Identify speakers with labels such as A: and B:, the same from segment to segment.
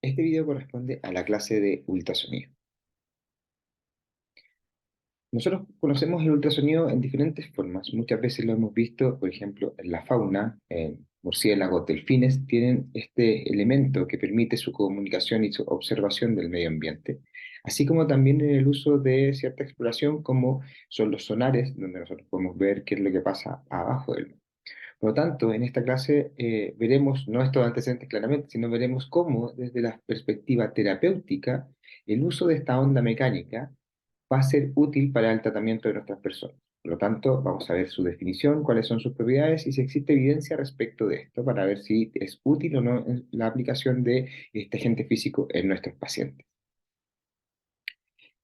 A: Este video corresponde a la clase de ultrasonido. Nosotros conocemos el ultrasonido en diferentes formas. Muchas veces lo hemos visto, por ejemplo, en la fauna, en murciélagos, delfines, tienen este elemento que permite su comunicación y su observación del medio ambiente, así como también en el uso de cierta exploración, como son los sonares, donde nosotros podemos ver qué es lo que pasa abajo del mar. Por lo tanto, en esta clase veremos, no estos antecedentes claramente, sino veremos cómo desde la perspectiva terapéutica el uso de esta onda mecánica va a ser útil para el tratamiento de nuestras personas. Por lo tanto, vamos a ver su definición, cuáles son sus propiedades y si existe evidencia respecto de esto para ver si es útil o no en la aplicación de este agente físico en nuestros pacientes.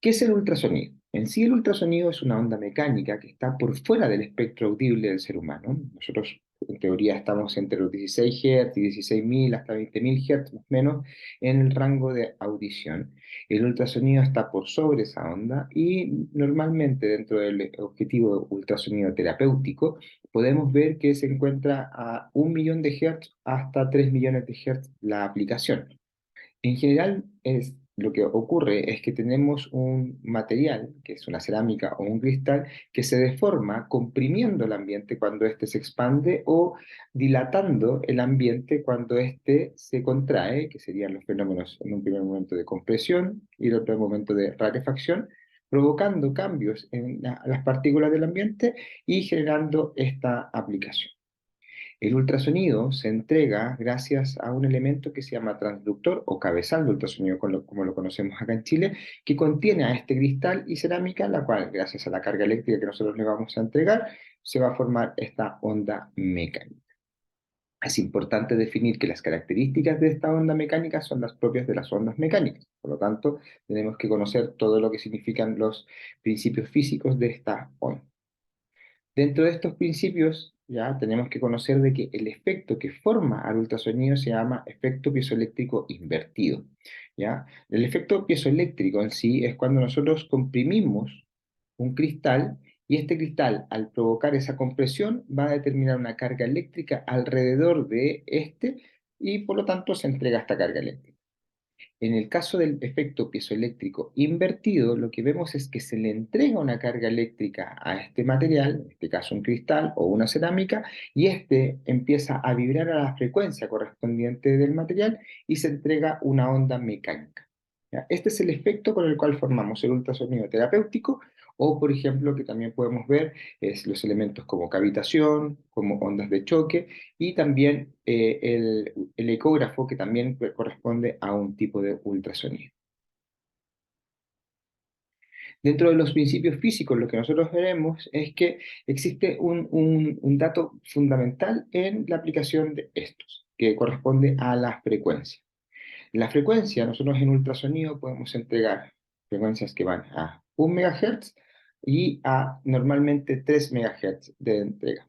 A: ¿Qué es el ultrasonido? En sí, el ultrasonido es una onda mecánica que está por fuera del espectro audible del ser humano. Nosotros, en teoría, estamos entre los 16 Hz y 16.000 hasta 20.000 Hz, más o menos, en el rango de audición. El ultrasonido está por sobre esa onda y normalmente dentro del objetivo de ultrasonido terapéutico podemos ver que se encuentra a 1 millón de Hz hasta 3 millones de Hz la aplicación. En general, lo que ocurre es que tenemos un material, que es una cerámica o un cristal, que se deforma comprimiendo el ambiente cuando éste se expande o dilatando el ambiente cuando éste se contrae, que serían los fenómenos en un primer momento de compresión y en otro momento de rarefacción, provocando cambios en las partículas del ambiente y generando esta aplicación. El ultrasonido se entrega gracias a un elemento que se llama transductor o cabezal de ultrasonido, como lo conocemos acá en Chile, que contiene a este cristal y cerámica, la cual, gracias a la carga eléctrica que nosotros le vamos a entregar, se va a formar esta onda mecánica. Es importante definir que las características de esta onda mecánica son las propias de las ondas mecánicas. Por lo tanto, tenemos que conocer todo lo que significan los principios físicos de esta onda. Dentro de estos principios, ya tenemos que conocer de que el efecto que forma al ultrasonido se llama efecto piezoeléctrico invertido, ¿ya? El efecto piezoeléctrico en sí es cuando nosotros comprimimos un cristal y este cristal, al provocar esa compresión, va a determinar una carga eléctrica alrededor de este y por lo tanto se entrega esta carga eléctrica. En el caso del efecto piezoeléctrico invertido, lo que vemos es que se le entrega una carga eléctrica a este material, en este caso un cristal o una cerámica, y este empieza a vibrar a la frecuencia correspondiente del material y se entrega una onda mecánica. ¿Ya? Este es el efecto con el cual formamos el ultrasonido terapéutico, o por ejemplo, que también podemos ver es los elementos como cavitación, como ondas de choque, y también el ecógrafo, que también corresponde a un tipo de ultrasonido. Dentro de los principios físicos, lo que nosotros veremos es que existe un dato fundamental en la aplicación de estos, que corresponde a la frecuencia. La frecuencia, nosotros en ultrasonido podemos entregar frecuencias que van a 1 MHz y a normalmente 3 MHz de entrega.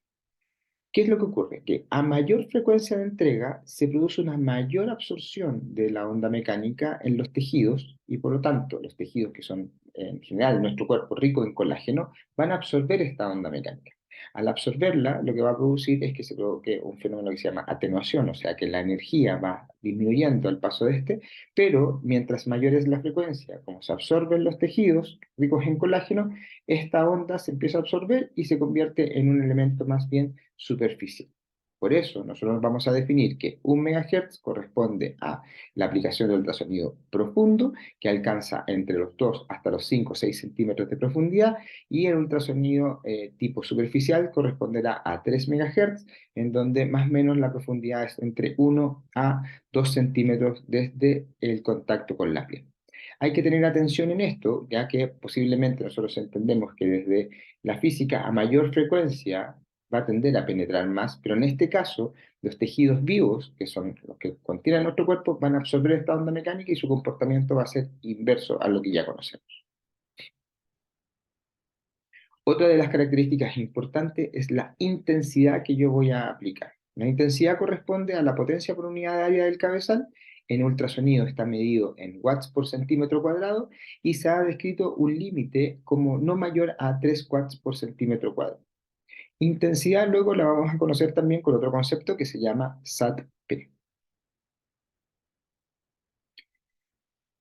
A: ¿Qué es lo que ocurre? Que a mayor frecuencia de entrega se produce una mayor absorción de la onda mecánica en los tejidos y por lo tanto los tejidos que son en general en nuestro cuerpo ricos en colágeno van a absorber esta onda mecánica. Al absorberla, lo que va a producir es que se provoque un fenómeno que se llama atenuación, o sea que la energía va disminuyendo al paso de este, pero mientras mayor es la frecuencia, como se absorben los tejidos ricos en colágeno, esta onda se empieza a absorber y se convierte en un elemento más bien superficial. Por eso, nosotros vamos a definir que 1 MHz corresponde a la aplicación de ultrasonido profundo, que alcanza entre los 2 hasta los 5 o 6 centímetros de profundidad, y el ultrasonido tipo superficial corresponderá a 3 MHz, en donde más o menos la profundidad es entre 1 a 2 centímetros desde el contacto con la piel. Hay que tener atención en esto, ya que posiblemente nosotros entendemos que desde la física a mayor frecuencia va a tender a penetrar más, pero en este caso los tejidos vivos, que son los que contienen nuestro cuerpo, van a absorber esta onda mecánica y su comportamiento va a ser inverso a lo que ya conocemos. Otra de las características importantes es la intensidad que yo voy a aplicar. La intensidad corresponde a la potencia por unidad de área del cabezal. En ultrasonido está medido en watts por centímetro cuadrado y se ha descrito un límite como no mayor a 3 watts por centímetro cuadrado. Intensidad luego la vamos a conocer también con otro concepto que se llama SAT-P.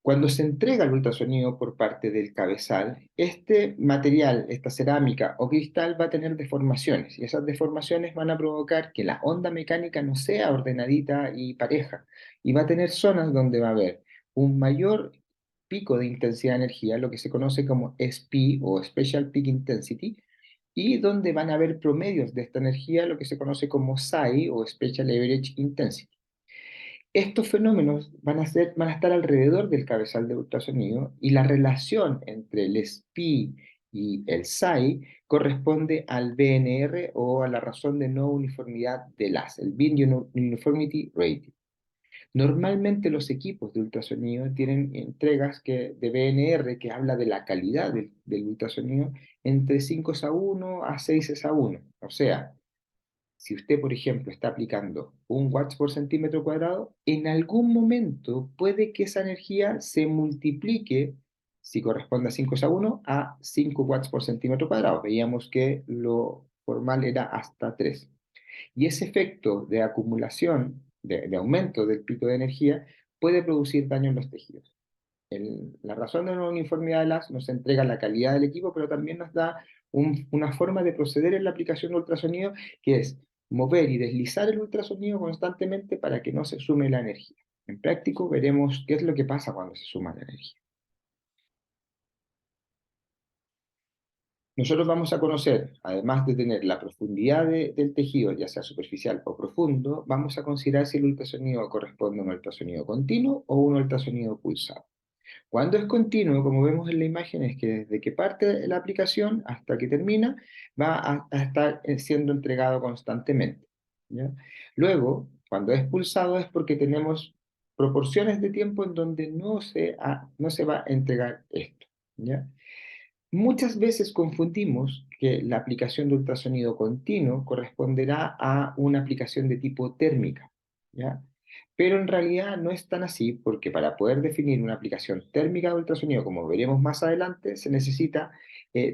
A: Cuando se entrega el ultrasonido por parte del cabezal, este material, esta cerámica o cristal va a tener deformaciones y esas deformaciones van a provocar que la onda mecánica no sea ordenadita y pareja y va a tener zonas donde va a haber un mayor pico de intensidad de energía, lo que se conoce como SP o Special Peak Intensity, y donde van a haber promedios de esta energía, lo que se conoce como SAI o Special Average Intensity. Estos fenómenos van a estar alrededor del cabezal de ultrasonido y la relación entre el SPI y el SAI corresponde al BNR o a la razón de no uniformidad de LAS, el Bin Uniformity Rating. Normalmente los equipos de ultrasonido tienen entregas de BNR que habla de la calidad del ultrasonido entre 5 a 6 a 1. O sea, si usted, por ejemplo, está aplicando 1 watts por centímetro cuadrado, en algún momento puede que esa energía se multiplique, si corresponde a 5 a 1, a 5 watts por centímetro cuadrado. Veíamos que lo formal era hasta 3. Y ese efecto de acumulación, de aumento del pico de energía, puede producir daño en los tejidos. La razón de la uniformidad de LAS nos entrega la calidad del equipo, pero también nos da una forma de proceder en la aplicación de ultrasonido, que es mover y deslizar el ultrasonido constantemente para que no se sume la energía. En práctico veremos qué es lo que pasa cuando se suma la energía. Nosotros vamos a conocer, además de tener la profundidad del tejido, ya sea superficial o profundo, vamos a considerar si el ultrasonido corresponde a un ultrasonido continuo o un ultrasonido pulsado. Cuando es continuo, como vemos en la imagen, es que desde que parte la aplicación hasta que termina, va a estar siendo entregado constantemente, ¿ya? Luego, cuando es pulsado es porque tenemos proporciones de tiempo en donde no se va a entregar esto, ¿ya? Muchas veces confundimos que la aplicación de ultrasonido continuo corresponderá a una aplicación de tipo térmica, ¿ya? Pero en realidad no es tan así, porque para poder definir una aplicación térmica de ultrasonido, como veremos más adelante, se necesita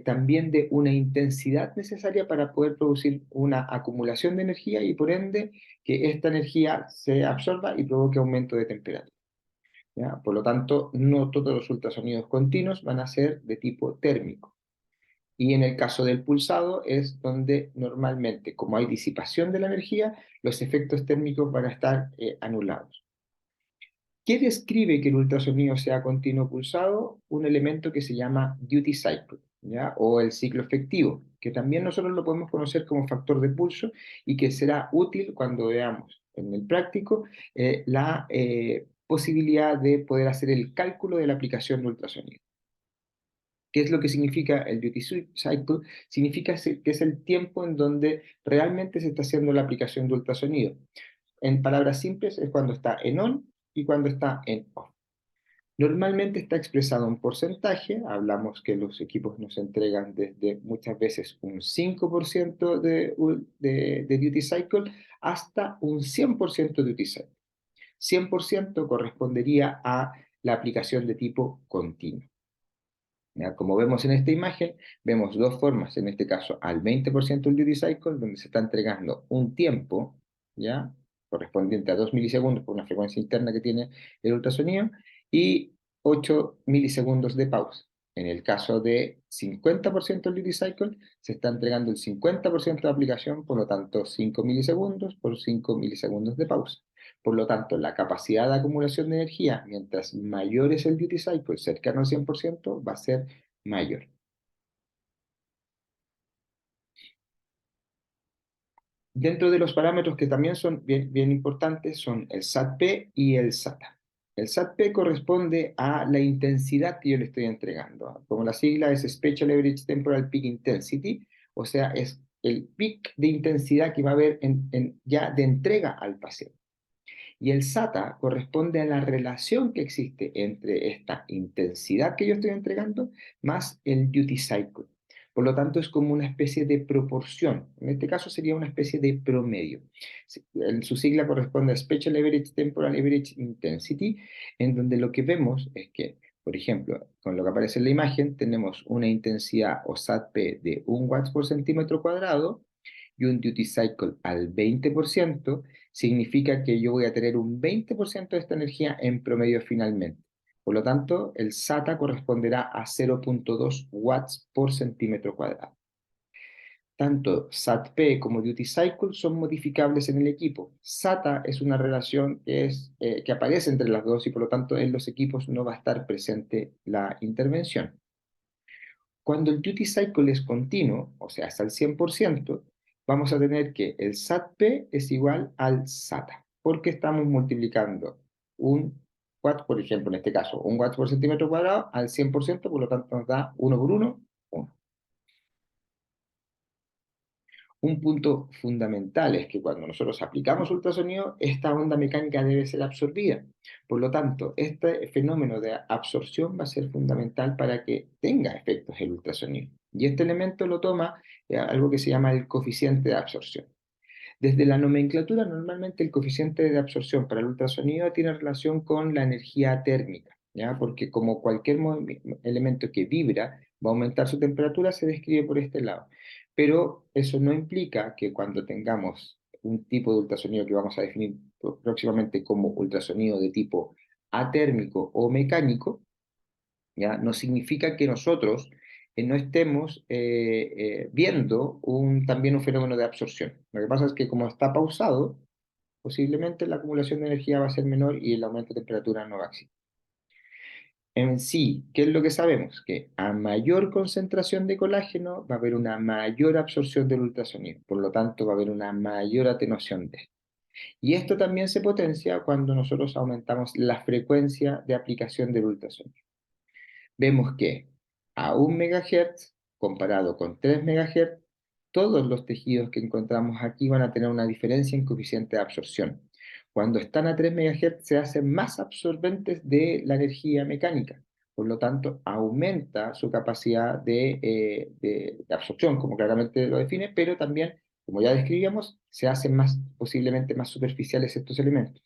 A: también de una intensidad necesaria para poder producir una acumulación de energía y por ende que esta energía se absorba y provoque aumento de temperatura, ¿ya? Por lo tanto, no todos los ultrasonidos continuos van a ser de tipo térmico. Y en el caso del pulsado es donde normalmente, como hay disipación de la energía, los efectos térmicos van a estar anulados. ¿Qué describe que el ultrasonido sea continuo pulsado? Un elemento que se llama duty cycle, ¿ya? O el ciclo efectivo, que también nosotros lo podemos conocer como factor de pulso y que será útil cuando veamos en el práctico la posibilidad de poder hacer el cálculo de la aplicación de ultrasonido. ¿Qué es lo que significa el duty cycle? Significa que es el tiempo en donde realmente se está haciendo la aplicación de ultrasonido. En palabras simples, es cuando está en on y cuando está en off. Normalmente está expresado en porcentaje, hablamos que los equipos nos entregan desde muchas veces un 5% de duty cycle hasta un 100% duty cycle. 100% correspondería a la aplicación de tipo continuo. ¿Ya? Como vemos en esta imagen, vemos dos formas, en este caso al 20% del duty cycle, donde se está entregando un tiempo, ¿ya? Correspondiente a 2 milisegundos por una frecuencia interna que tiene el ultrasonido, y 8 milisegundos de pausa. En el caso de 50% del duty cycle, se está entregando el 50% de aplicación, por lo tanto 5 milisegundos por 5 milisegundos de pausa. Por lo tanto, la capacidad de acumulación de energía, mientras mayor es el duty cycle, cercano al 100%, va a ser mayor. Dentro de los parámetros que también son bien importantes son el SAT-P y el SATA. El SAT-P corresponde a la intensidad que yo le estoy entregando. Como la sigla es Special Average Temporal Peak Intensity, o sea, es el pic de intensidad que va a haber ya de entrega al paciente. Y el SATA corresponde a la relación que existe entre esta intensidad que yo estoy entregando más el duty cycle. Por lo tanto, es como una especie de proporción. En este caso sería una especie de promedio. Su sigla corresponde a Special Average Temporal Average Intensity, en donde lo que vemos es que, por ejemplo, con lo que aparece en la imagen, tenemos una intensidad o SAT-P de 1 watts por centímetro cuadrado y un duty cycle al 20%, significa que yo voy a tener un 20% de esta energía en promedio finalmente. Por lo tanto, el SATA corresponderá a 0,2 watts por centímetro cuadrado. Tanto SAT-P como Duty Cycle son modificables en el equipo. SATA es una relación que aparece entre las dos y por lo tanto en los equipos no va a estar presente la intervención. Cuando el duty cycle es continuo, o sea, es al 100%, vamos a tener que el SAT-P es igual al SATA, porque estamos multiplicando un watt, por ejemplo, en este caso, un watt por centímetro cuadrado al 100%, por lo tanto nos da 1 por 1, 1. Un punto fundamental es que cuando nosotros aplicamos ultrasonido, esta onda mecánica debe ser absorbida. Por lo tanto, este fenómeno de absorción va a ser fundamental para que tenga efectos el ultrasonido. Y este elemento lo toma algo que se llama el coeficiente de absorción. Desde la nomenclatura, normalmente el coeficiente de absorción para el ultrasonido tiene relación con la energía térmica, ¿ya? Porque como cualquier elemento que vibra va a aumentar su temperatura, se describe por este lado. Pero eso no implica que cuando tengamos un tipo de ultrasonido que vamos a definir próximamente como ultrasonido de tipo atérmico o mecánico, ¿ya? No significa que nosotros no estemos viendo también un fenómeno de absorción. Lo que pasa es que como está pausado, posiblemente la acumulación de energía va a ser menor y el aumento de temperatura no va a existir. En sí, ¿qué es lo que sabemos? Que a mayor concentración de colágeno va a haber una mayor absorción del ultrasonido, por lo tanto va a haber una mayor atenuación de esto. Y esto también se potencia cuando nosotros aumentamos la frecuencia de aplicación del ultrasonido. Vemos que a 1 MHz, comparado con 3 MHz, todos los tejidos que encontramos aquí van a tener una diferencia en coeficiente de absorción. Cuando están a 3 MHz se hacen más absorbentes de la energía mecánica, por lo tanto aumenta su capacidad de absorción, como claramente lo define, pero también, como ya describíamos, se hacen posiblemente más superficiales estos elementos.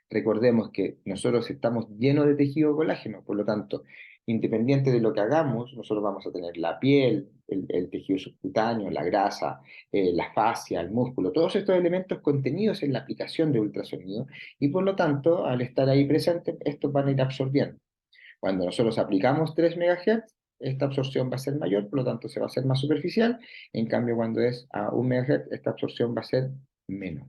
A: Recordemos que nosotros estamos llenos de tejido colágeno, por lo tanto, independiente de lo que hagamos, nosotros vamos a tener la piel, el tejido subcutáneo, la grasa, la fascia, el músculo, todos estos elementos contenidos en la aplicación de ultrasonido y por lo tanto, al estar ahí presentes, estos van a ir absorbiendo. Cuando nosotros aplicamos 3 MHz, esta absorción va a ser mayor, por lo tanto se va a hacer más superficial, en cambio cuando es a 1 MHz, esta absorción va a ser menor.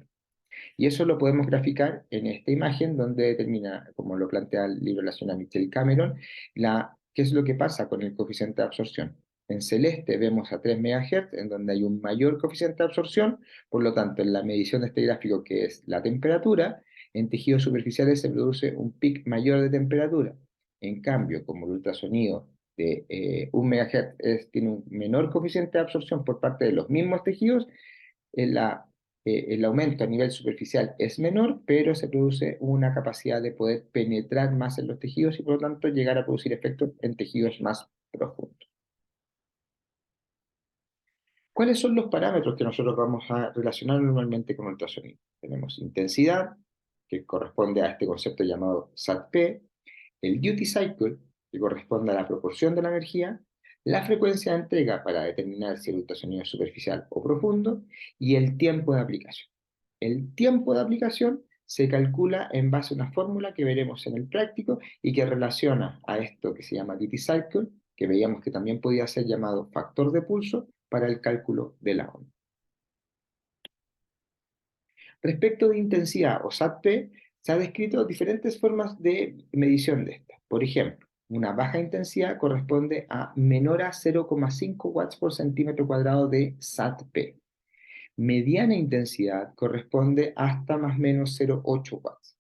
A: Y eso lo podemos graficar en esta imagen donde determina, como lo plantea el libro de la señora Michelle Cameron, qué es lo que pasa con el coeficiente de absorción. En celeste vemos a 3 MHz, en donde hay un mayor coeficiente de absorción, por lo tanto, en la medición de este gráfico, que es la temperatura, en tejidos superficiales se produce un pic mayor de temperatura. En cambio, como el ultrasonido de 1 MHz tiene un menor coeficiente de absorción por parte de los mismos tejidos, el aumento a nivel superficial es menor, pero se produce una capacidad de poder penetrar más en los tejidos y por lo tanto llegar a producir efectos en tejidos más profundos. ¿Cuáles son los parámetros que nosotros vamos a relacionar normalmente con ultrasonido? Tenemos intensidad, que corresponde a este concepto llamado SAT-P, el duty cycle, que corresponde a la proporción de la energía, la frecuencia de entrega para determinar si el ultrasonido es superficial o profundo, y el tiempo de aplicación. El tiempo de aplicación se calcula en base a una fórmula que veremos en el práctico y que relaciona a esto que se llama duty cycle, que veíamos que también podía ser llamado factor de pulso para el cálculo de la onda. Respecto de intensidad o SAT-P, se ha descrito diferentes formas de medición de esta. Por ejemplo, una baja intensidad corresponde a menor a 0,5 watts por centímetro cuadrado de SAT-P. Mediana intensidad corresponde hasta más o menos 0,8 watts.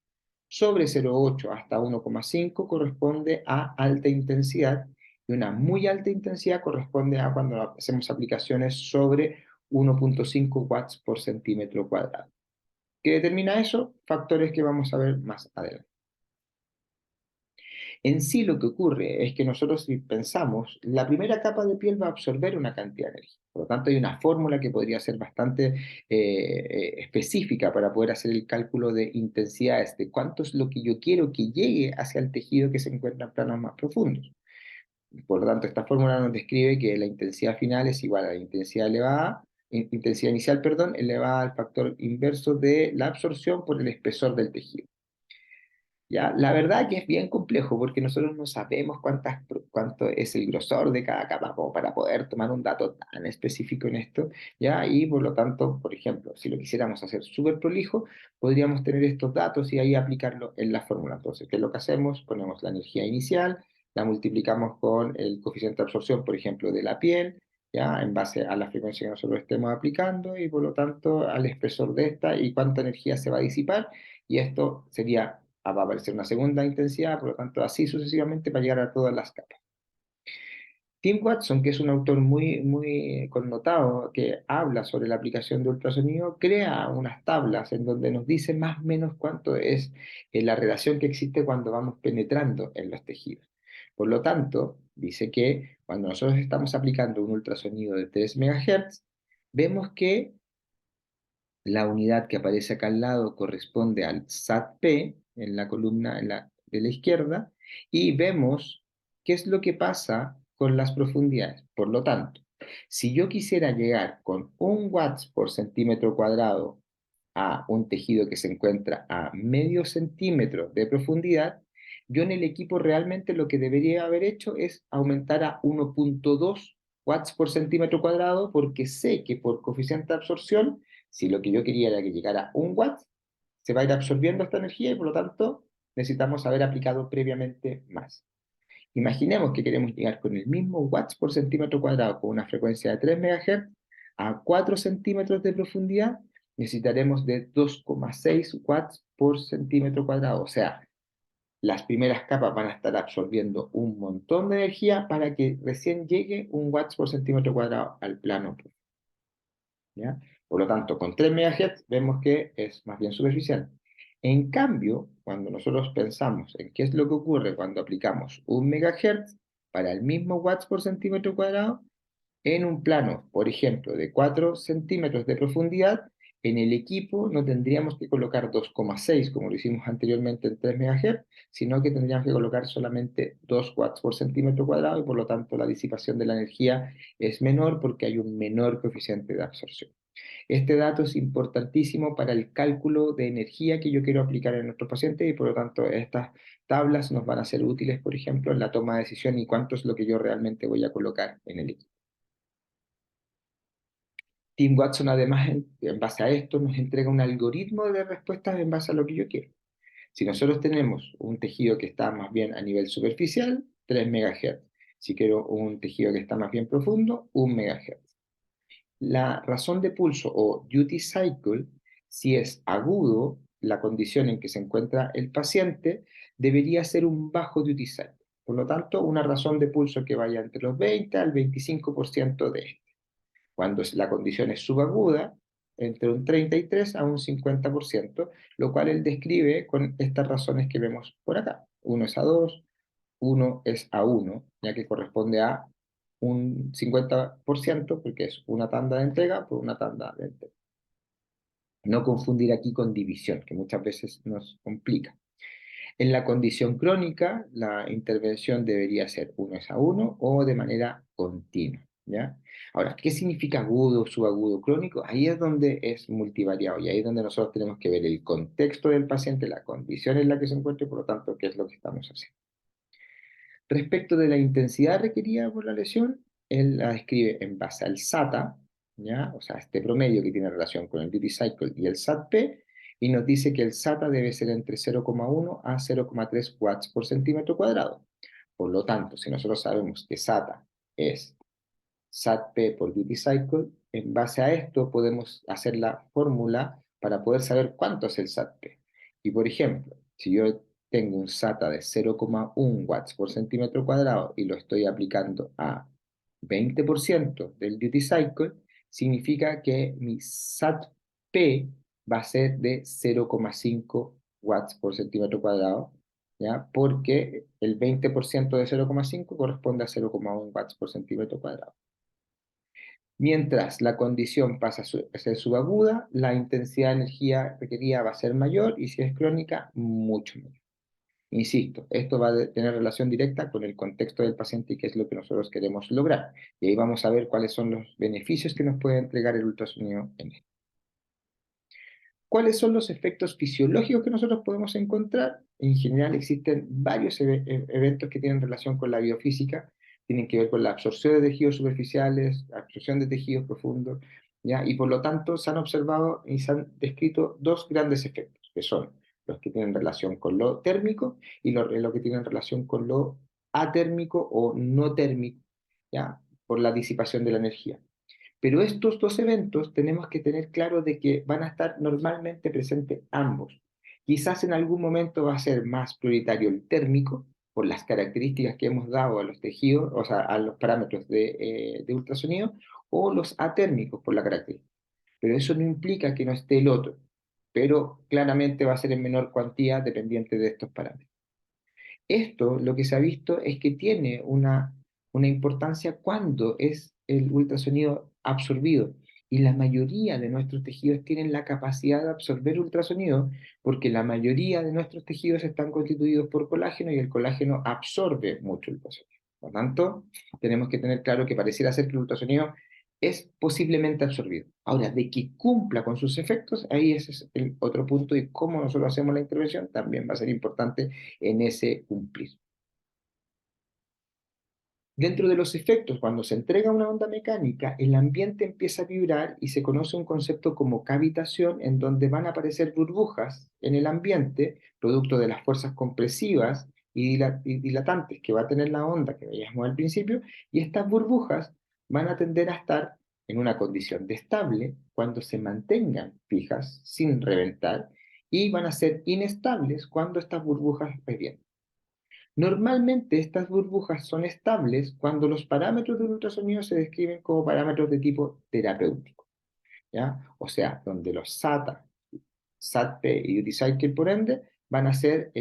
A: Sobre 0,8 hasta 1,5 corresponde a alta intensidad y una muy alta intensidad corresponde a cuando hacemos aplicaciones sobre 1,5 watts por centímetro cuadrado. ¿Qué determina eso? Factores que vamos a ver más adelante. En sí lo que ocurre es que nosotros si pensamos, la primera capa de piel va a absorber una cantidad de energía. Por lo tanto, hay una fórmula que podría ser bastante específica para poder hacer el cálculo de intensidades, de cuánto es lo que yo quiero que llegue hacia el tejido que se encuentra en planos más profundos. Por lo tanto, esta fórmula nos describe que la intensidad final es igual a la intensidad elevada, intensidad inicial, perdón, elevada al factor inverso de la absorción por el espesor del tejido. Ya, la verdad que es bien complejo porque nosotros no sabemos cuánto es el grosor de cada capa como para poder tomar un dato tan específico en esto, ¿ya? Y por lo tanto, por ejemplo, si lo quisiéramos hacer súper prolijo, podríamos tener estos datos y ahí aplicarlo en la fórmula. Entonces, ¿qué es lo que hacemos? Ponemos la energía inicial, la multiplicamos con el coeficiente de absorción, por ejemplo, de la piel, ¿ya? En base a la frecuencia que nosotros estemos aplicando y por lo tanto al espesor de esta y cuánta energía se va a disipar y esto sería, va a aparecer una segunda intensidad, por lo tanto así sucesivamente para llegar a todas las capas. Tim Watson, que es un autor muy connotado que habla sobre la aplicación de ultrasonido, crea unas tablas en donde nos dice más o menos cuánto es la relación que existe cuando vamos penetrando en los tejidos. Por lo tanto, dice que cuando nosotros estamos aplicando un ultrasonido de 3 MHz, vemos que la unidad que aparece acá al lado corresponde al SAT-P en la columna de la izquierda y vemos qué es lo que pasa con las profundidades. Por lo tanto, si yo quisiera llegar con 1 watts por centímetro cuadrado a un tejido que se encuentra a medio centímetro de profundidad, yo en el equipo realmente lo que debería haber hecho es aumentar a 1,2 watts por centímetro cuadrado porque sé que por coeficiente de absorción si lo que yo quería era que llegara a 1 watt, se va a ir absorbiendo esta energía y por lo tanto necesitamos haber aplicado previamente más. Imaginemos que queremos llegar con el mismo watts por centímetro cuadrado con una frecuencia de 3 MHz a 4 centímetros de profundidad, necesitaremos de 2,6 watts por centímetro cuadrado. O sea, las primeras capas van a estar absorbiendo un montón de energía para que recién llegue 1 watts por centímetro cuadrado al plano. ¿Ya? Por lo tanto, con 3 MHz vemos que es más bien superficial. En cambio, cuando nosotros pensamos en qué es lo que ocurre cuando aplicamos 1 MHz para el mismo watts por centímetro cuadrado, en un plano, por ejemplo, de 4 centímetros de profundidad, en el equipo no tendríamos que colocar 2,6 como lo hicimos anteriormente en 3 MHz, sino que tendríamos que colocar solamente 2 watts por centímetro cuadrado y por lo tanto la disipación de la energía es menor porque hay un menor coeficiente de absorción. Este dato es importantísimo para el cálculo de energía que yo quiero aplicar en nuestros pacientes y por lo tanto estas tablas nos van a ser útiles, por ejemplo, en la toma de decisión y cuánto es lo que yo realmente voy a colocar en el equipo. Tim Watson, además, en base a esto, nos entrega un algoritmo de respuestas en base a lo que yo quiero. Si nosotros tenemos un tejido que está más bien a nivel superficial, 3 MHz. Si quiero un tejido que está más bien profundo, 1 MHz. La razón de pulso o duty cycle, si es agudo, la condición en que se encuentra el paciente, debería ser un bajo duty cycle. Por lo tanto, una razón de pulso que vaya entre los 20 al 25% de este. Cuando la condición es subaguda, entre un 33 a un 50%, lo cual él describe con estas razones que vemos por acá. 1 es a 2, 1 es a 1, ya que corresponde a un 50%, porque es una tanda de entrega por una tanda de entrega. No confundir aquí con división, que muchas veces nos complica. En la condición crónica, la intervención debería ser 1 es a 1 o de manera continua, ¿ya? Ahora, ¿qué significa agudo, subagudo, crónico? Ahí es donde es multivariado y ahí es donde nosotros tenemos que ver el contexto del paciente, la condición en la que se encuentra y por lo tanto, qué es lo que estamos haciendo. Respecto de la intensidad requerida por la lesión, él la describe en base al SATA, ¿ya? O sea, este promedio que tiene relación con el duty cycle y el SAT-P, y nos dice que el SATA debe ser entre 0,1 a 0,3 watts por centímetro cuadrado. Por lo tanto, si nosotros sabemos que SATA es SAT-P por duty cycle, en base a esto podemos hacer la fórmula para poder saber cuánto es el SAT-P. Y por ejemplo, si yo tengo un SATA de 0,1 watts por centímetro cuadrado y lo estoy aplicando a 20% del duty cycle, significa que mi SAT-P va a ser de 0,5 watts por centímetro cuadrado, ¿ya? Porque el 20% de 0,5 corresponde a 0,1 watts por centímetro cuadrado. Mientras la condición pasa a ser subaguda, la intensidad de energía requerida va a ser mayor y si es crónica, mucho mayor. Insisto, esto va a tener relación directa con el contexto del paciente y qué es lo que nosotros queremos lograr. Y ahí vamos a ver cuáles son los beneficios que nos puede entregar el ultrasonido en esto. ¿Cuáles son los efectos fisiológicos que nosotros podemos encontrar? En general existen varios eventos que tienen relación con la biofísica, tienen que ver con la absorción de tejidos superficiales, la absorción de tejidos profundos, ¿ya? Y por lo tanto se han observado y se han descrito dos grandes efectos, que son los que tienen relación con lo térmico y lo que tienen relación con lo atérmico o no térmico, ¿ya? Por la disipación de la energía. Pero estos dos eventos tenemos que tener claro de que van a estar normalmente presentes ambos. Quizás en algún momento va a ser más prioritario el térmico, por las características que hemos dado a los tejidos, o sea, a los parámetros de ultrasonido, o los atérmicos por la característica. Pero eso no implica que no esté el otro, pero claramente va a ser en menor cuantía dependiente de estos parámetros. Esto lo que se ha visto es que tiene una importancia cuando es el ultrasonido absorbido. Y la mayoría de nuestros tejidos tienen la capacidad de absorber ultrasonido porque la mayoría de nuestros tejidos están constituidos por colágeno y el colágeno absorbe mucho ultrasonido. Por lo tanto, tenemos que tener claro que pareciera ser que el ultrasonido es posiblemente absorbido. Ahora, de que cumpla con sus efectos, ahí ese es el otro punto y cómo nosotros hacemos la intervención también va a ser importante en ese cumplir. Dentro de los efectos, cuando se entrega una onda mecánica, el ambiente empieza a vibrar y se conoce un concepto como cavitación, en donde van a aparecer burbujas en el ambiente, producto de las fuerzas compresivas y dilatantes que va a tener la onda que veíamos al principio, y estas burbujas van a tender a estar en una condición de estable cuando se mantengan fijas sin reventar, y van a ser inestables cuando estas burbujas revientan. Normalmente estas burbujas son estables cuando los parámetros del ultrasonido se describen como parámetros de tipo terapéutico, ¿ya? O sea, donde los SATA, SAT-P y duty cycle, por ende, van a ser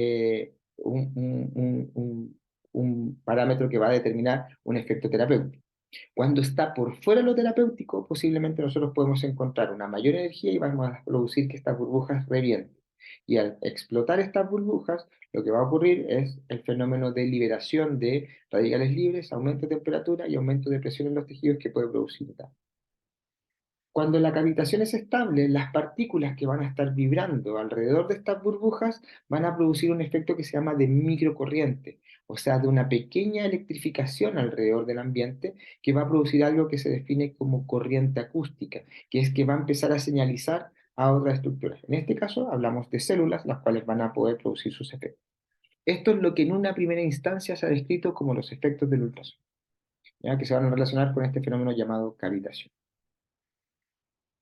A: un parámetro que va a determinar un efecto terapéutico. Cuando está por fuera de lo terapéutico, posiblemente nosotros podemos encontrar una mayor energía y vamos a producir que estas burbujas revienten. Y al explotar estas burbujas, lo que va a ocurrir es el fenómeno de liberación de radicales libres, aumento de temperatura y aumento de presión en los tejidos que puede producir daño. Cuando la cavitación es estable, las partículas que van a estar vibrando alrededor de estas burbujas van a producir un efecto que se llama de microcorriente, o sea, de una pequeña electrificación alrededor del ambiente que va a producir algo que se define como corriente acústica, que es que va a empezar a señalizar a otras estructuras. En este caso, hablamos de células, las cuales van a poder producir sus efectos. Esto es lo que en una primera instancia se ha descrito como los efectos del ultrasonido, ¿ya? Que se van a relacionar con este fenómeno llamado cavitación.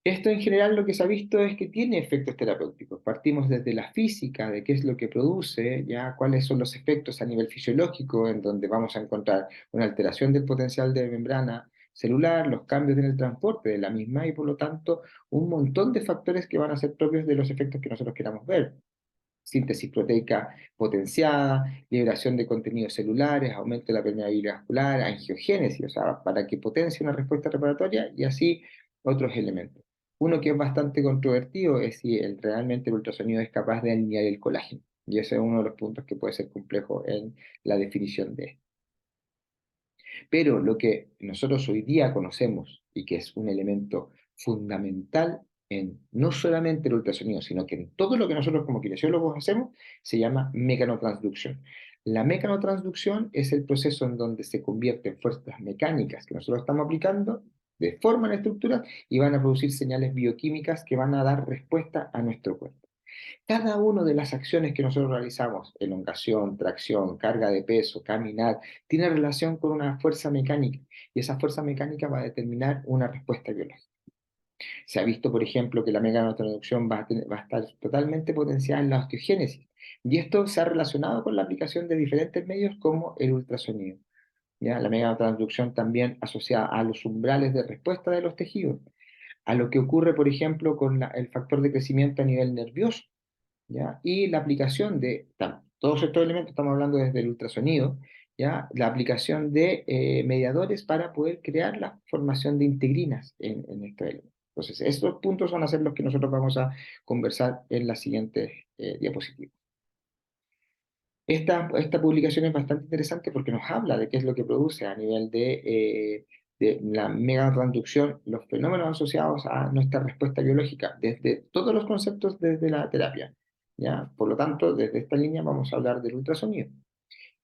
A: Esto en general lo que se ha visto es que tiene efectos terapéuticos. Partimos desde la física, de qué es lo que produce, ya cuáles son los efectos a nivel fisiológico, en donde vamos a encontrar una alteración del potencial de membrana celular, los cambios en el transporte de la misma y por lo tanto un montón de factores que van a ser propios de los efectos que nosotros queramos ver. Síntesis proteica potenciada, liberación de contenidos celulares, aumento de la permeabilidad vascular, angiogénesis, o sea, para que potencie una respuesta reparatoria y así otros elementos. Uno que es bastante controvertido es si realmente el ultrasonido es capaz de alinear el colágeno. Y ese es uno de los puntos que puede ser complejo en la definición de esto. Pero lo que nosotros hoy día conocemos y que es un elemento fundamental en no solamente el ultrasonido, sino que en todo lo que nosotros como kinesiólogos hacemos, se llama mecanotransducción. La mecanotransducción es el proceso en donde se convierten fuerzas mecánicas que nosotros estamos aplicando, deforman estructuras y van a producir señales bioquímicas que van a dar respuesta a nuestro cuerpo. Cada una de las acciones que nosotros realizamos, elongación, tracción, carga de peso, caminar, tiene relación con una fuerza mecánica y esa fuerza mecánica va a determinar una respuesta biológica. Se ha visto, por ejemplo, que la mecanotransducción va a estar totalmente potenciada en la osteogénesis y esto se ha relacionado con la aplicación de diferentes medios como el ultrasonido. ¿Ya? La mecanotransducción también asociada a los umbrales de respuesta de los tejidos, a lo que ocurre, por ejemplo, con el factor de crecimiento a nivel nervioso. ¿Ya? Y la aplicación de todos estos elementos, estamos hablando desde el ultrasonido, ¿ya? La aplicación de mediadores para poder crear la formación de integrinas en estos elementos. Entonces, estos puntos van a ser los que nosotros vamos a conversar en las siguientes diapositivas. Esta publicación es bastante interesante porque nos habla de qué es lo que produce a nivel de de la megatransducción, los fenómenos asociados a nuestra respuesta biológica, desde todos los conceptos desde la terapia. ¿Ya? Por lo tanto, desde esta línea vamos a hablar del ultrasonido.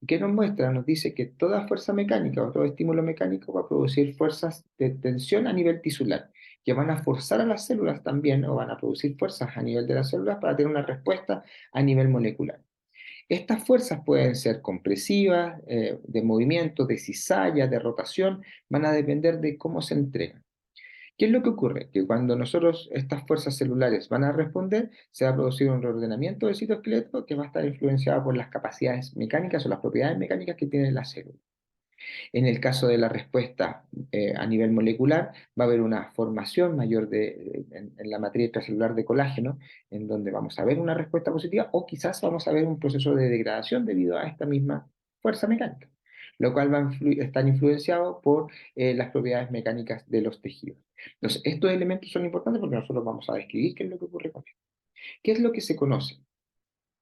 A: ¿Y qué nos muestra? Nos dice que toda fuerza mecánica o todo estímulo mecánico va a producir fuerzas de tensión a nivel tisular, que van a forzar a las células también, o van a producir fuerzas a nivel de las células para tener una respuesta a nivel molecular. Estas fuerzas pueden ser compresivas, de movimiento, de cizalla, de rotación, van a depender de cómo se entregan. ¿Qué es lo que ocurre? Que cuando nosotros estas fuerzas celulares van a responder, se va a producir un reordenamiento del citoesqueleto que va a estar influenciado por las capacidades mecánicas o las propiedades mecánicas que tiene la célula. En el caso de la respuesta a nivel molecular, va a haber una formación mayor en la materia extracelular de colágeno, en donde vamos a ver una respuesta positiva o quizás vamos a ver un proceso de degradación debido a esta misma fuerza mecánica, lo cual va a estar influenciado por las propiedades mecánicas de los tejidos. Entonces, estos elementos son importantes porque nosotros vamos a describir qué es lo que ocurre con esto. ¿Qué es lo que se conoce?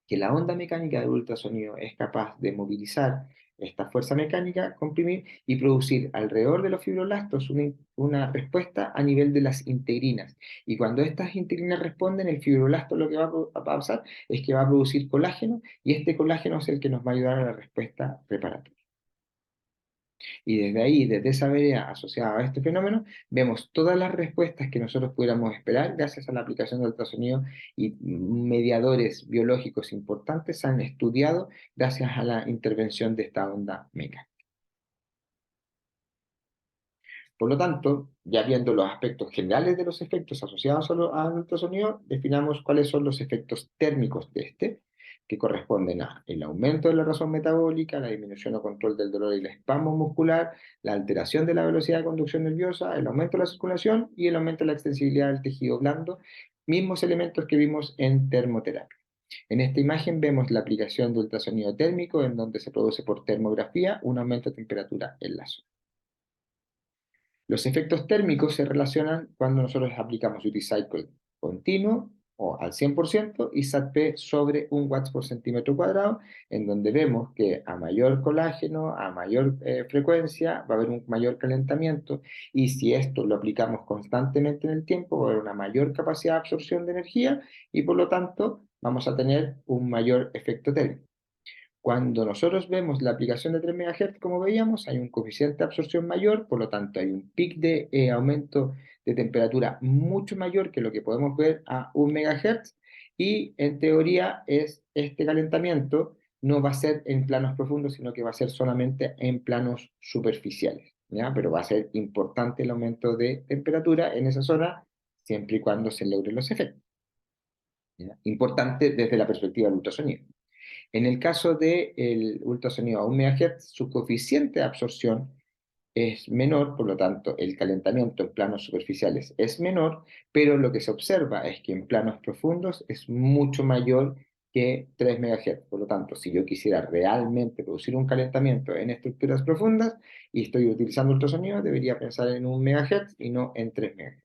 A: Que la onda mecánica del ultrasonido es capaz de movilizar esta fuerza mecánica, comprimir y producir alrededor de los fibroblastos una respuesta a nivel de las integrinas. Y cuando estas integrinas responden, el fibroblasto lo que va a pasar es que va a producir colágeno y este colágeno es el que nos va a ayudar a la respuesta reparatoria. Y desde ahí, desde esa vereda asociada a este fenómeno, vemos todas las respuestas que nosotros pudiéramos esperar gracias a la aplicación del ultrasonido y mediadores biológicos importantes se han estudiado gracias a la intervención de esta onda mecánica. Por lo tanto, ya viendo los aspectos generales de los efectos asociados al ultrasonido, definamos cuáles son los efectos térmicos de este, que corresponden a el aumento de la razón metabólica, la disminución o control del dolor y el espasmo muscular, la alteración de la velocidad de conducción nerviosa, el aumento de la circulación y el aumento de la extensibilidad del tejido blando, mismos elementos que vimos en termoterapia. En esta imagen vemos la aplicación de ultrasonido térmico en donde se produce por termografía un aumento de temperatura en la zona. Los efectos térmicos se relacionan cuando nosotros aplicamos duty cycle continuo o al 100% y SATP sobre 1 watts por centímetro cuadrado, en donde vemos que a mayor colágeno, a mayor frecuencia, va a haber un mayor calentamiento y si esto lo aplicamos constantemente en el tiempo, va a haber una mayor capacidad de absorción de energía y por lo tanto vamos a tener un mayor efecto térmico. Cuando nosotros vemos la aplicación de 3 MHz, como veíamos, hay un coeficiente de absorción mayor, por lo tanto hay un pic de aumento de temperatura mucho mayor que lo que podemos ver a 1 MHz y en teoría este calentamiento no va a ser en planos profundos, sino que va a ser solamente en planos superficiales, ¿ya? Pero va a ser importante el aumento de temperatura en esa zona siempre y cuando se logren los efectos, ¿ya? Importante desde la perspectiva del ultrasonido. En el caso del ultrasonido a 1 MHz, su coeficiente de absorción es menor, por lo tanto, el calentamiento en planos superficiales es menor, pero lo que se observa es que en planos profundos es mucho mayor que 3 MHz. Por lo tanto, si yo quisiera realmente producir un calentamiento en estructuras profundas y estoy utilizando ultrasonido, debería pensar en 1 MHz y no en 3 MHz.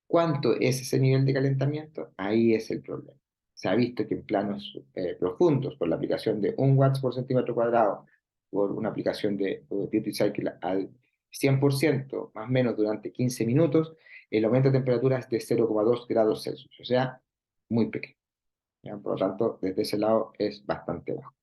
A: ¿Cuánto es ese nivel de calentamiento? Ahí es el problema. Se ha visto que en planos profundos, por la aplicación de 1 watts por centímetro cuadrado, por una aplicación de Beauty Cycle al 100%, más o menos durante 15 minutos, el aumento de temperatura es de 0,2 grados Celsius, o sea, muy pequeño, ¿ya? Por lo tanto, desde ese lado es bastante bajo.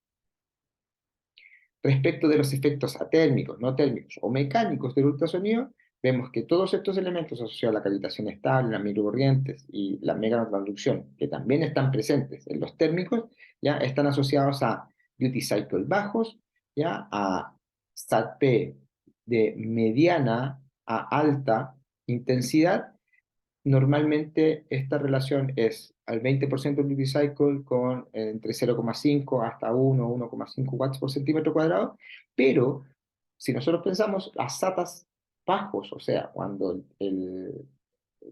A: Respecto de los efectos atérmicos, no térmicos o mecánicos del ultrasonido, vemos que todos estos elementos asociados a la cavitación estable, las microcorrientes y la meganotransducción, que también están presentes en los térmicos, ya están asociados a duty cycle bajos, ya a SATP de mediana a alta intensidad. Normalmente esta relación es al 20% duty cycle con entre 0,5 hasta 1, 1,5 watts por centímetro cuadrado, pero si nosotros pensamos las SATAs bajos, o sea, cuando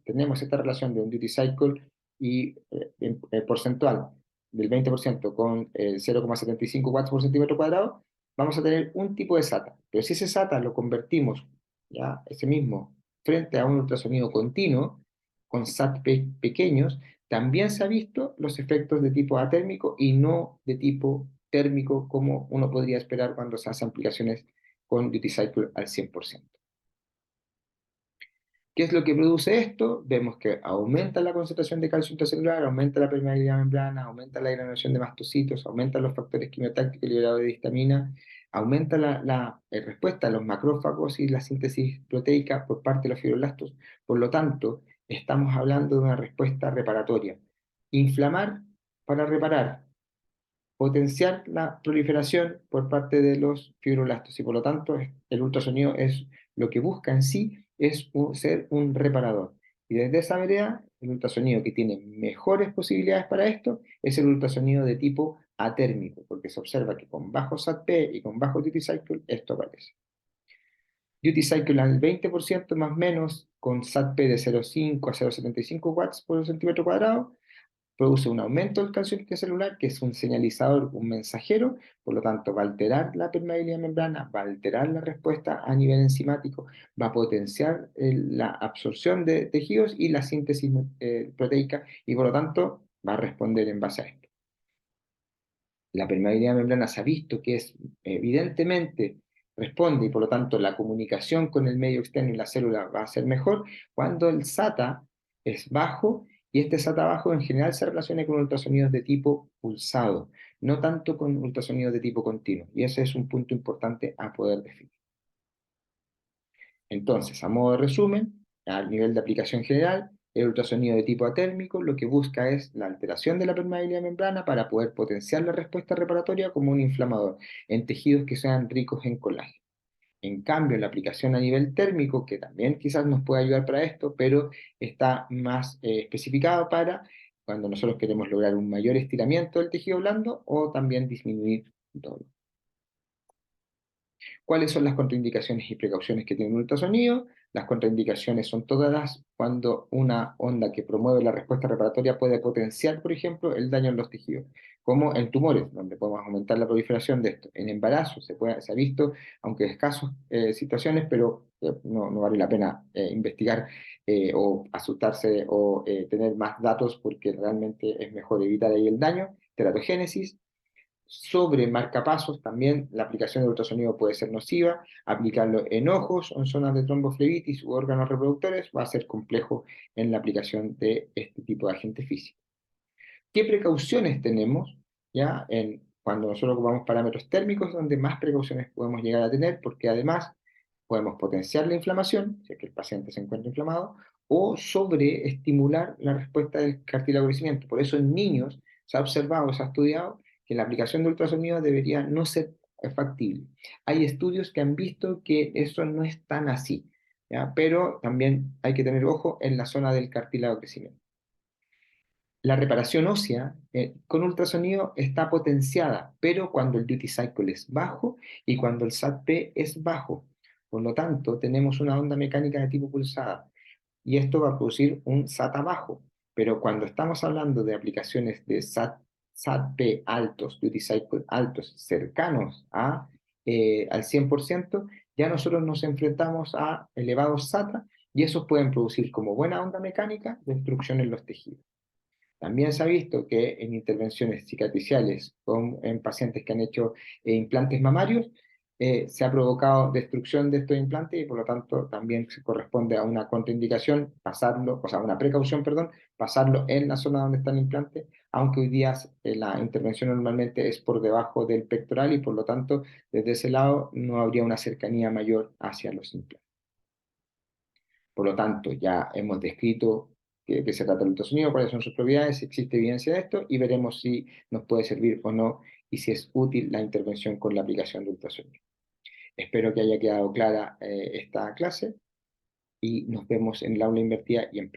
A: tenemos esta relación de un duty cycle y porcentual del 20% con 0,75 watts por centímetro cuadrado, vamos a tener un tipo de SATA. Pero si ese SATA lo convertimos, ya, ese mismo, frente a un ultrasonido continuo, con SAT pequeños, también se ha visto los efectos de tipo atérmico y no de tipo térmico como uno podría esperar cuando se hacen aplicaciones con duty cycle al 100%. ¿Qué es lo que produce esto? Vemos que aumenta la concentración de calcio intracelular, aumenta la permeabilidad membrana, aumenta la granulación de mastocitos, aumentan los factores quimiotácticos liberados de histamina, aumenta la respuesta a los macrófagos y la síntesis proteica por parte de los fibroblastos. Por lo tanto, estamos hablando de una respuesta reparatoria. Inflamar para reparar, potenciar la proliferación por parte de los fibroblastos y por lo tanto el ultrasonido es lo que busca en sí es ser un reparador. Y desde esa vereda, el ultrasonido que tiene mejores posibilidades para esto es el ultrasonido de tipo atérmico, porque se observa que con bajo SAT-P y con bajo duty cycle esto aparece. Duty cycle al 20% más o menos, con SAT-P de 0,5 a 0,75 watts por centímetro cuadrado, produce un aumento del calcio intracelular, que es un señalizador, un mensajero, por lo tanto va a alterar la permeabilidad membrana, va a alterar la respuesta a nivel enzimático, va a potenciar la absorción de tejidos y la síntesis proteica, y por lo tanto va a responder en base a esto. La permeabilidad membrana se ha visto que es evidentemente responde y por lo tanto la comunicación con el medio externo y la célula va a ser mejor cuando el SATA es bajo y este SATA bajo en general se relaciona con ultrasonidos de tipo pulsado, no tanto con ultrasonidos de tipo continuo. Y ese es un punto importante a poder definir. Entonces, a modo de resumen, a nivel de aplicación general, el ultrasonido de tipo atérmico lo que busca es la alteración de la permeabilidad membrana para poder potenciar la respuesta reparatoria como un inflamador en tejidos que sean ricos en colágeno. En cambio, la aplicación a nivel térmico, que también quizás nos puede ayudar para esto, pero está más especificado para cuando nosotros queremos lograr un mayor estiramiento del tejido blando o también disminuir dolor. ¿Cuáles son las contraindicaciones y precauciones que tiene un ultrasonido? Las contraindicaciones son todas las cuando una onda que promueve la respuesta reparatoria puede potenciar, por ejemplo, el daño en los tejidos, como en tumores, donde podemos aumentar la proliferación de esto. En embarazo se ha visto, aunque escasos situaciones, pero no vale la pena investigar o asustarse o tener más datos porque realmente es mejor evitar ahí el daño. Teratogénesis, sobre marcapasos, también la aplicación de ultrasonido puede ser nociva. Aplicarlo en ojos o en zonas de tromboflebitis u órganos reproductores va a ser complejo en la aplicación de este tipo de agente físico. ¿Qué precauciones tenemos ya cuando nosotros ocupamos parámetros térmicos? Donde más precauciones podemos llegar a tener, porque además podemos potenciar la inflamación, si es que el paciente se encuentra inflamado, o sobreestimular la respuesta del cartílago de crecimiento. Por eso en niños se ha observado, se ha estudiado que la aplicación de ultrasonido debería no ser factible. Hay estudios que han visto que eso no es tan así, ¿ya? Pero también hay que tener ojo en la zona del cartílago de crecimiento. La reparación ósea con ultrasonido está potenciada, pero cuando el duty cycle es bajo y cuando el SAT-P es bajo. Por lo tanto, tenemos una onda mecánica de tipo pulsada y esto va a producir un SATA bajo. Pero cuando estamos hablando de aplicaciones de SAT-P altos, duty cycle altos, cercanos al 100%, ya nosotros nos enfrentamos a elevados SATA y esos pueden producir como buena onda mecánica destrucción en los tejidos. También se ha visto que en intervenciones cicatriciales en pacientes que han hecho implantes mamarios, se ha provocado destrucción de estos implantes y por lo tanto también se corresponde a una contraindicación pasarlo, o sea, una precaución, perdón, pasarlo en la zona donde está el implante, aunque hoy día la intervención normalmente es por debajo del pectoral y por lo tanto desde ese lado no habría una cercanía mayor hacia los implantes. Por lo tanto, ya hemos descrito de qué se trata el ultrasonido, cuáles son sus propiedades, si existe evidencia de esto y veremos si nos puede servir o no y si es útil la intervención con la aplicación de ultrasonido. Espero que haya quedado clara esta clase y nos vemos en el aula invertida y en